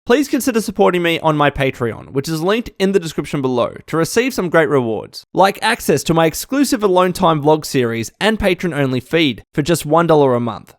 Please consider supporting me on my Patreon, which is linked in the description below, to receive some great rewards, like access to my exclusive Alone Time vlog series and patron-only feed for just $1 a month.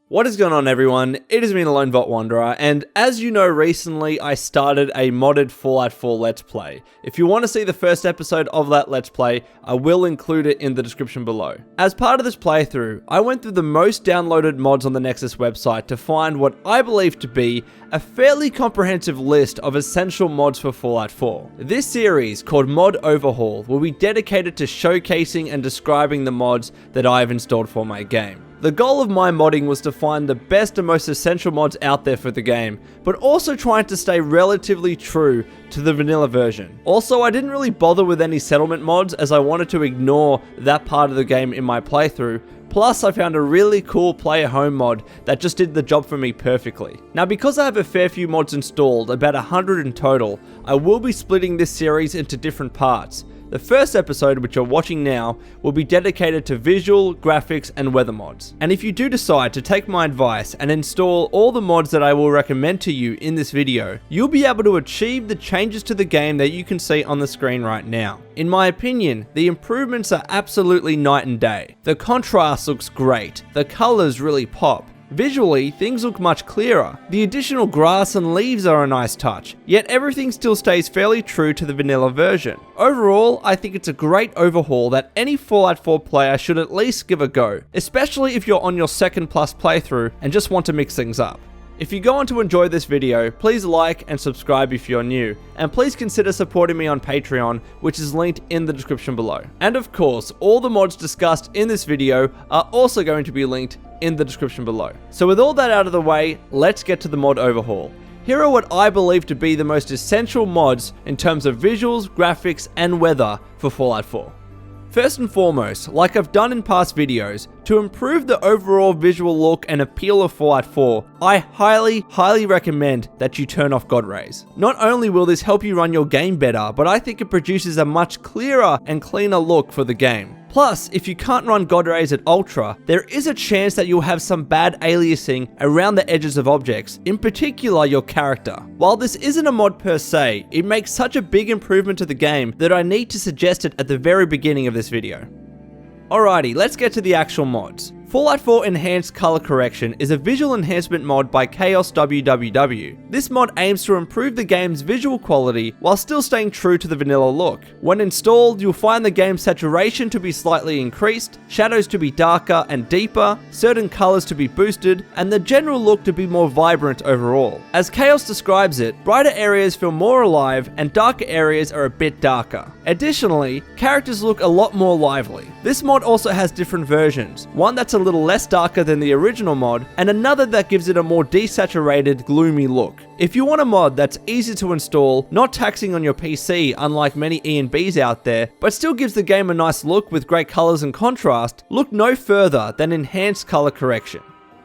What is going on, everyone? It is me, the Lone Vault Wanderer, and as you know, recently I started a modded Fallout 4 Let's Play. If you want to see the first episode of that Let's Play, I will include it in the description below. As part of this playthrough, I went through the most downloaded mods on the Nexus website to find what I believe to be a fairly comprehensive list of essential mods for Fallout 4. This series, called Mod Overhaul, will be dedicated to showcasing and describing the mods that I have installed for my game. The goal of my modding was to find the best and most essential mods out there for the game, but also trying to stay relatively true to the vanilla version. Also, I didn't really bother with any settlement mods as I wanted to ignore that part of the game in my playthrough. Plus, I found a really cool player home mod that just did the job for me perfectly. Now, because I have a fair few mods installed, about 100 in total, I will be splitting this series into different parts. The first episode, which you're watching now, will be dedicated to visual, graphics, and weather mods. And if you do decide to take my advice and install all the mods that I will recommend to you in this video, you'll be able to achieve the changes to the game that you can see on the screen right now. In my opinion, the improvements are absolutely night and day. The contrast looks great, the colors really pop. Visually, things look much clearer. The additional grass and leaves are a nice touch, yet everything still stays fairly true to the vanilla version. Overall, I think it's a great overhaul that any Fallout 4 player should at least give a go, especially if you're on your second plus playthrough and just want to mix things up. If you go on to enjoy this video, please like and subscribe if you're new, and please consider supporting me on Patreon, which is linked in the description below. And of course, all the mods discussed in this video are also going to be linked in the description below. So with all that out of the way, let's get to the mod overhaul. Here are what I believe to be the most essential mods in terms of visuals, graphics, and weather for Fallout 4. First and foremost, like I've done in past videos, to improve the overall visual look and appeal of Fallout 4, I highly recommend that you turn off God Rays. Not only will this help you run your game better, but I think it produces a much clearer and cleaner look for the game. Plus, if you can't run God Rays at Ultra, there is a chance that you'll have some bad aliasing around the edges of objects, in particular your character. While this isn't a mod per se, it makes such a big improvement to the game that I need to suggest it at the very beginning of this video. Alrighty, let's get to the actual mods. Fallout 4 Enhanced Color Correction is a visual enhancement mod by Chaos WWW. This mod aims to improve the game's visual quality while still staying true to the vanilla look. When installed, you'll find the game's saturation to be slightly increased, shadows to be darker and deeper, certain colors to be boosted, and the general look to be more vibrant overall. As Chaos describes it, brighter areas feel more alive and darker areas are a bit darker. Additionally, characters look a lot more lively. This mod also has different versions, one that's a little less darker than the original mod, and another that gives it a more desaturated, gloomy look. If you want a mod that's easy to install, not taxing on your PC unlike many E&Bs out there, but still gives the game a nice look with great colors and contrast, look no further than Enhanced Color Correction.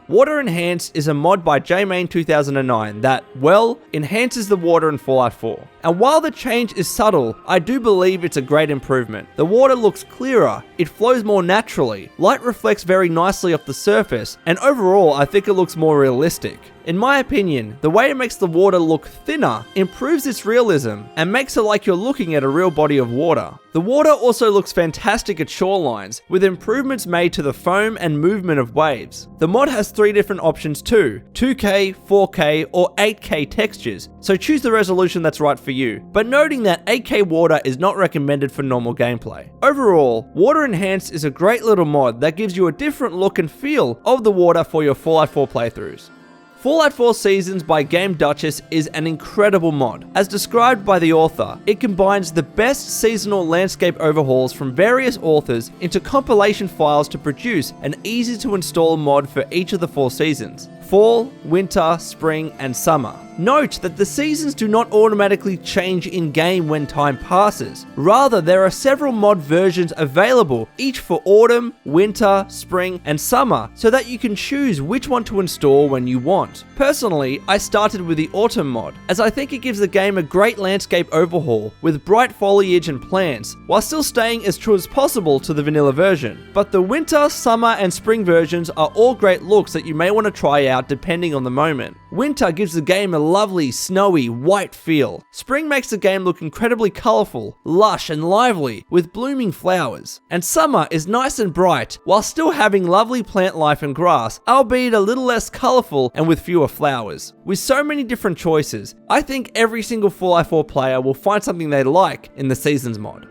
Water Enhanced is a mod by JMain2009 that, well, enhances the water in Fallout 4. And while the change is subtle, I do believe it's a great improvement. The water looks clearer, it flows more naturally, light reflects very nicely off the surface, and overall I think it looks more realistic. In my opinion, the way it makes the water look thinner improves its realism and makes it like you're looking at a real body of water. The water also looks fantastic at shorelines, with improvements made to the foam and movement of waves. The mod has 3 different options too, 2K, 4K, or 8K textures, so choose the resolution that's right for you, but noting that 8K water is not recommended for normal gameplay. Overall, Water Enhanced is a great little mod that gives you a different look and feel of the water for your Fallout 4 playthroughs. Fallout 4 Seasons by Game Duchess is an incredible mod. As described by the author, it combines the best seasonal landscape overhauls from various authors into compilation files to produce an easy to install mod for each of the 4 seasons: fall, winter, spring, and summer. Note that the seasons do not automatically change in-game when time passes. Rather, there are several mod versions available, each for autumn, winter, spring, and summer, so that you can choose which one to install when you want. Personally, I started with the autumn mod, as I think it gives the game a great landscape overhaul with bright foliage and plants, while still staying as true as possible to the vanilla version. But the winter, summer, and spring versions are all great looks that you may want to try out depending on the moment. Winter gives the game a lovely, snowy, white feel. Spring makes the game look incredibly colourful, lush, and lively, with blooming flowers. And summer is nice and bright, while still having lovely plant life and grass, albeit a little less colourful and with fewer flowers. With so many different choices, I think every single Fallout 4 player will find something they like in the Seasons mod.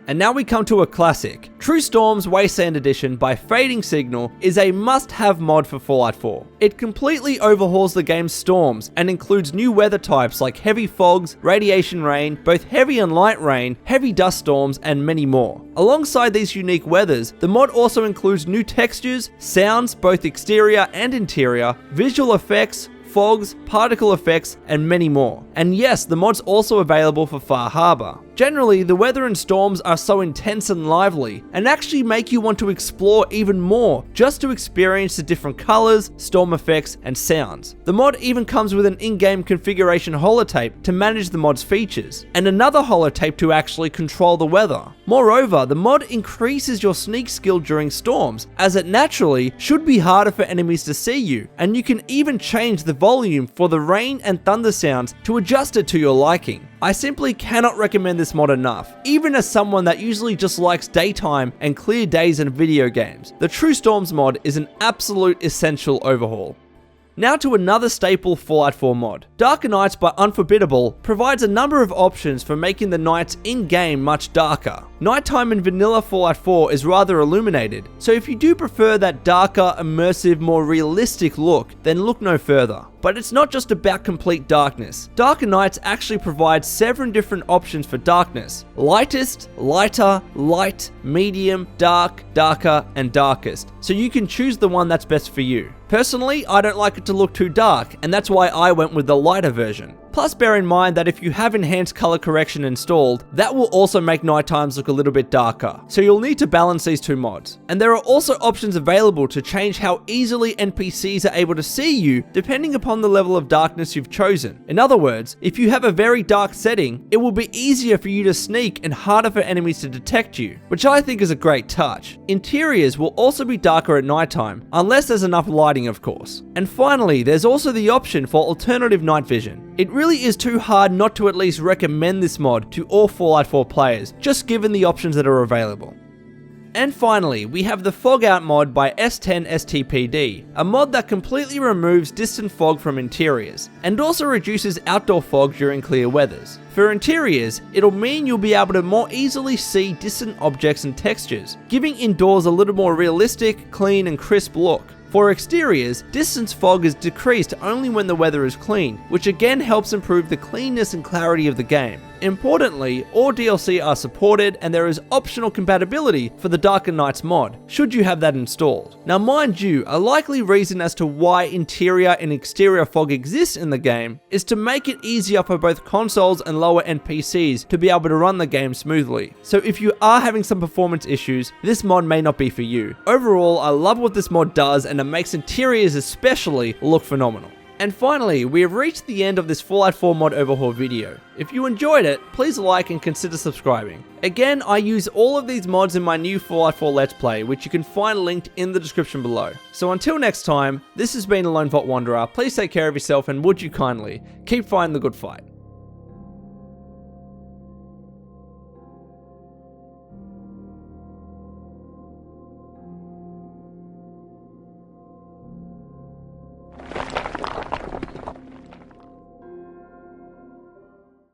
And now we come to a classic. True Storm's Wasteland Edition by Fading Signal is a must-have mod for Fallout 4. It completely overhauls the game's storms and includes new weather types like heavy fogs, radiation rain, both heavy and light rain, heavy dust storms, and many more. Alongside these unique weathers, the mod also includes new textures, sounds, both exterior and interior, visual effects, fogs, particle effects, and many more. And yes, the mod's also available for Far Harbor. Generally, the weather and storms are so intense and lively, and actually make you want to explore even more, just to experience the different colors, storm effects, and sounds. The mod even comes with an in-game configuration holotape to manage the mod's features, and another holotape to actually control the weather. Moreover, the mod increases your sneak skill during storms, as it naturally should be harder for enemies to see you, and you can even change the volume for the rain and thunder sounds to adjust it to your liking. I simply cannot recommend this mod enough, even as someone that usually just likes daytime and clear days in video games. The True Storms mod is an absolute essential overhaul. Now to another staple Fallout 4 mod. Darker Nights by Unforbiddable provides a number of options for making the nights in-game much darker. Nighttime in vanilla Fallout 4 is rather illuminated, so if you do prefer that darker, immersive, more realistic look, then look no further. But it's not just about complete darkness. Darker Nights actually provides 7 different options for darkness: lightest, lighter, light, medium, dark, darker, and darkest. So you can choose the one that's best for you. Personally, I don't like it to look too dark, and that's why I went with the lighter version. Plus, bear in mind that if you have enhanced color correction installed, that will also make nighttimes look a little bit darker. So you'll need to balance these two mods. And there are also options available to change how easily NPCs are able to see you, depending upon the level of darkness you've chosen. In other words, if you have a very dark setting, it will be easier for you to sneak and harder for enemies to detect you, which I think is a great touch. Interiors will also be darker at nighttime, unless there's enough lighting, of course. And finally, there's also the option for alternative night vision. It really is too hard not to at least recommend this mod to all Fallout 4 players, just given the options that are available. And finally, we have the Fog Out mod by S10STPD, a mod that completely removes distant fog from interiors, and also reduces outdoor fog during clear weathers. For interiors, it'll mean you'll be able to more easily see distant objects and textures, giving indoors a little more realistic, clean, and crisp look. For exteriors, distance fog is decreased only when the weather is clean, which again helps improve the cleanness and clarity of the game. Importantly, all DLC are supported and there is optional compatibility for the Darker Nights mod, should you have that installed. Now mind you, a likely reason as to why interior and exterior fog exists in the game is to make it easier for both consoles and lower end PCs to be able to run the game smoothly. So if you are having some performance issues, this mod may not be for you. Overall, I love what this mod does and it makes interiors especially look phenomenal. And finally, we have reached the end of this Fallout 4 mod overhaul video. If you enjoyed it, please like and consider subscribing. Again, I use all of these mods in my new Fallout 4 Let's Play, which you can find linked in the description below. So until next time, this has been Lone Vault Wanderer. Please take care of yourself and would you kindly keep fighting the good fight.